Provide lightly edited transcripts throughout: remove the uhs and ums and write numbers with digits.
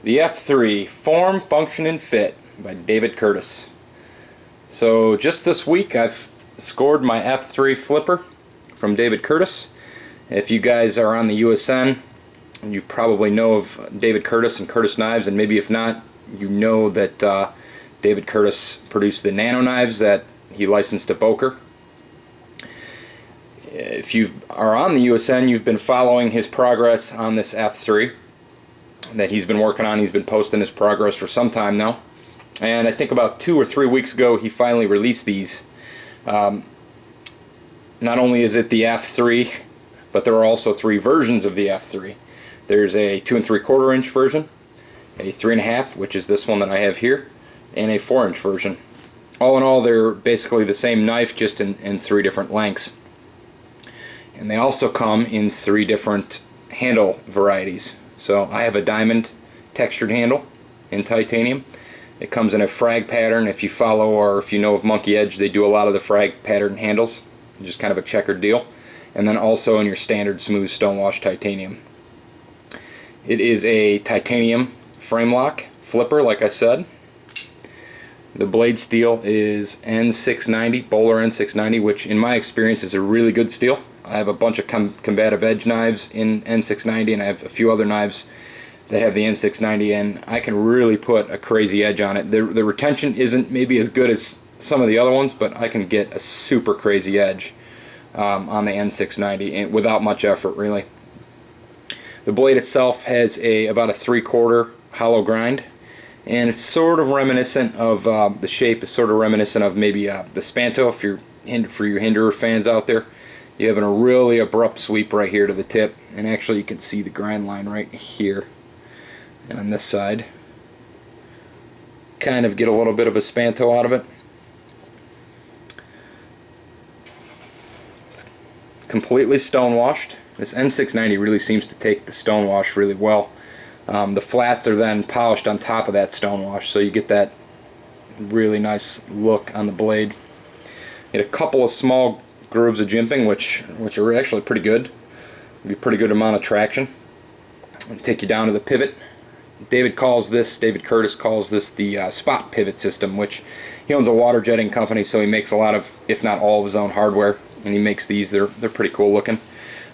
The F3, Form, Function, and Fit by David Curtis. So just this week I've scored my F3 flipper from David Curtis. If you guys are on the USN, you probably know of David Curtis and Curtis Knives, and maybe if not, you know that David Curtis produced the nano knives that he licensed to Bohler. If you are on the USN, you've been following his progress on this F3 that he's been working on. He's been posting his progress for some time now, and I think about 2 or 3 weeks ago he finally released these. Not only is it the F3, but there are also 3 versions of the F3. There's a 2 3/4 inch version, a 3.5, which is this one that I have here, and a 4-inch version. All in all, they're basically the same knife, just in 3 different lengths. And they also come in 3 different handle varieties. So I have a diamond textured handle in titanium. It comes in a frag pattern. If you follow or if you know of Monkey Edge, they do a lot of the frag pattern handles, just kind of a checkered deal. And then also in your standard smooth stonewash titanium. It is a titanium frame lock flipper, like I said. The blade steel is N690, Bohler N690, which in my experience is a really good steel. I have a bunch of combative edge knives in N690, and I have a few other knives that have the N690, and I can really put a crazy edge on it. The retention isn't maybe as good as some of the other ones, but I can get a super crazy edge on the N690 and without much effort, really. The blade itself has about a 3/4 hollow grind, and it's sort of reminiscent of the shape is sort of reminiscent of maybe the Spanto. If you're for your Hinderer fans out there, you have a really abrupt sweep right here to the tip, and actually you can see the grind line right here. And on this side, kind of get a little bit of a Spanto out of it. It's completely stonewashed. This N690 really seems to take the stonewash really well. The flats are then polished on top of that stonewash, so you get that really nice look on the blade. Get a couple of small grooves of jimping, which are actually pretty good. Be a pretty good amount of traction. And take you down to the pivot. David Curtis calls this the spot pivot system, which he owns a water jetting company, so he makes a lot of, if not all of his own hardware, and he makes these. They're pretty cool looking.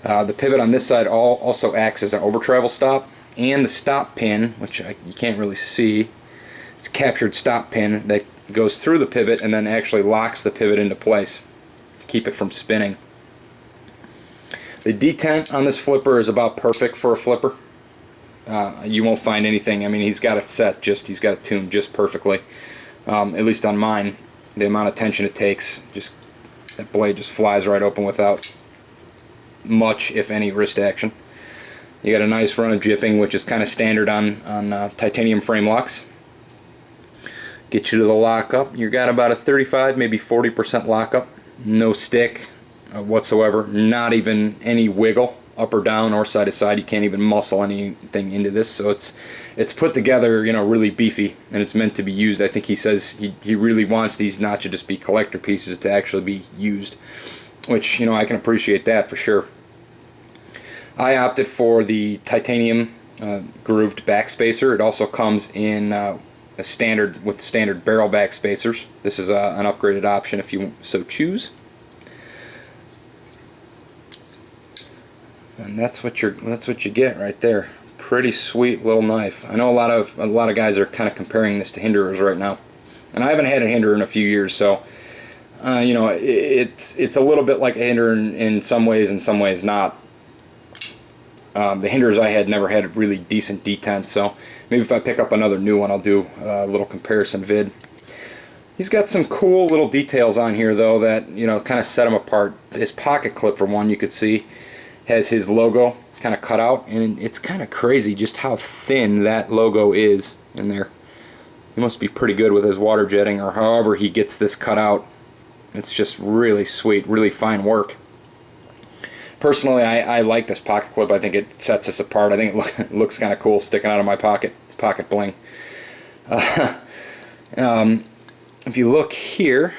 The pivot on this side also acts as an over travel stop, and the stop pin, which you can't really see, it's a captured stop pin that goes through the pivot and then actually locks the pivot into place to keep it from spinning. The detent on this flipper is about perfect for a flipper. You won't find anything. I mean, he's got it set he's got it tuned just perfectly. At least on mine, the amount of tension it takes, that blade just flies right open without much, if any, wrist action. You got a nice run of jipping, which is kind of standard on titanium frame locks. Get you to the lockup. You got about a 35, maybe 40% lockup. No stick whatsoever. Not even any wiggle up or down or side to side. You can't even muscle anything into this. So it's put together, really beefy, and it's meant to be used. I think he says he really wants these not to just be collector pieces, to actually be used, which I can appreciate that for sure. I opted for the titanium grooved backspacer. It also comes in with standard barrel backspacers. This is an upgraded option if you so choose. And that's what you get right there. Pretty sweet little knife. I know a lot of guys are kind of comparing this to Hinderers right now, and I haven't had a Hinderer in a few years, so it's a little bit like a Hinderer in some ways, in some ways not. The Hinderers I had never had a really decent detent, so maybe if I pick up another new one, I'll do a little comparison vid. He's got some cool little details on here, though, that kind of set him apart. His pocket clip, for one, you could see has his logo kind of cut out, and it's kind of crazy just how thin that logo is in there. He must be pretty good with his water jetting, or however he gets this cut out. It's just really sweet, really fine work. Personally, I like this pocket clip. I think it sets us apart. I think it looks kind of cool sticking out of my pocket bling. If you look here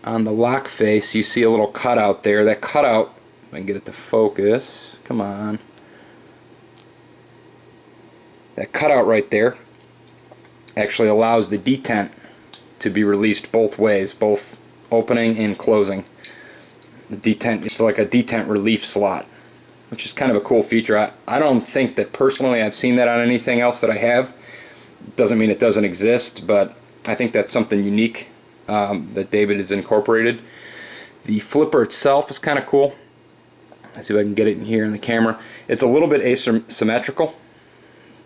on the lock face, you see a little cutout there. That cutout, if I can get it to focus, come on. That cutout right there actually allows the detent to be released both ways, both opening and closing. The detent, it's like a detent relief slot, which is kind of a cool feature. I don't think that personally I've seen that on anything else that I have. Doesn't mean it doesn't exist, but I think that's something unique that David has incorporated. The flipper itself is kind of cool. Let's see if I can get it in here in the camera. It's a little bit asymmetrical.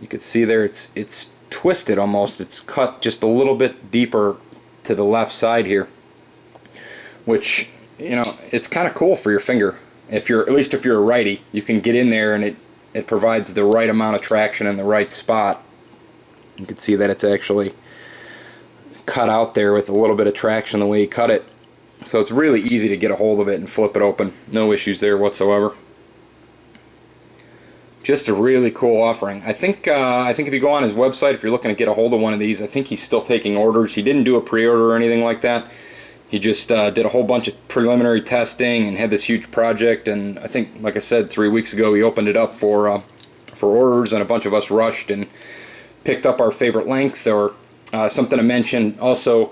You can see there it's twisted almost. It's cut just a little bit deeper to the left side here, which, you know, it's kind of cool for your finger. If you're, at least if you're a righty, you can get in there and it provides the right amount of traction in the right spot. You can see that it's actually cut out there with a little bit of traction the way you cut it. So it's really easy to get a hold of it and flip it open. No issues there whatsoever. Just a really cool offering. I think if you go on his website, if you're looking to get a hold of one of these, I think he's still taking orders. He didn't do a pre-order or anything like that. He just did a whole bunch of preliminary testing and had this huge project. And I think, like I said, 3 weeks ago he opened it up for orders, and a bunch of us rushed and picked up our favorite length. Or something to mention also,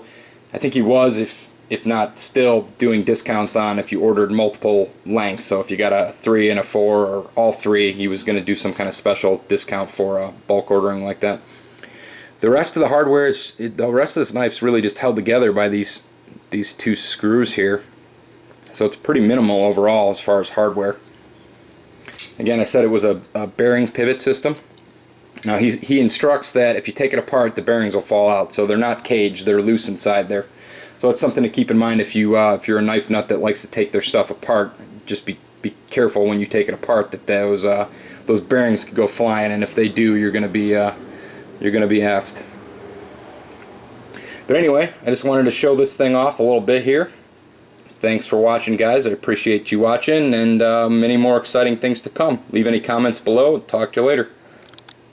I think he was, if not still, doing discounts on if you ordered multiple lengths. So if you got a 3 and a 4 or all 3, he was going to do some kind of special discount for bulk ordering like that. The rest of the hardware is, the rest of this knife's really just held together by these 2 screws here. So it's pretty minimal overall as far as hardware. Again, I said it was a bearing pivot system. Now he instructs that if you take it apart, the bearings will fall out. So they're not caged, they're loose inside there. So it's something to keep in mind if you're a knife nut that likes to take their stuff apart. Just be careful when you take it apart that those bearings could go flying, and if they do, you're gonna be effed. But anyway, I just wanted to show this thing off a little bit here. Thanks for watching, guys. I appreciate you watching, and many more exciting things to come. Leave any comments below. Talk to you later.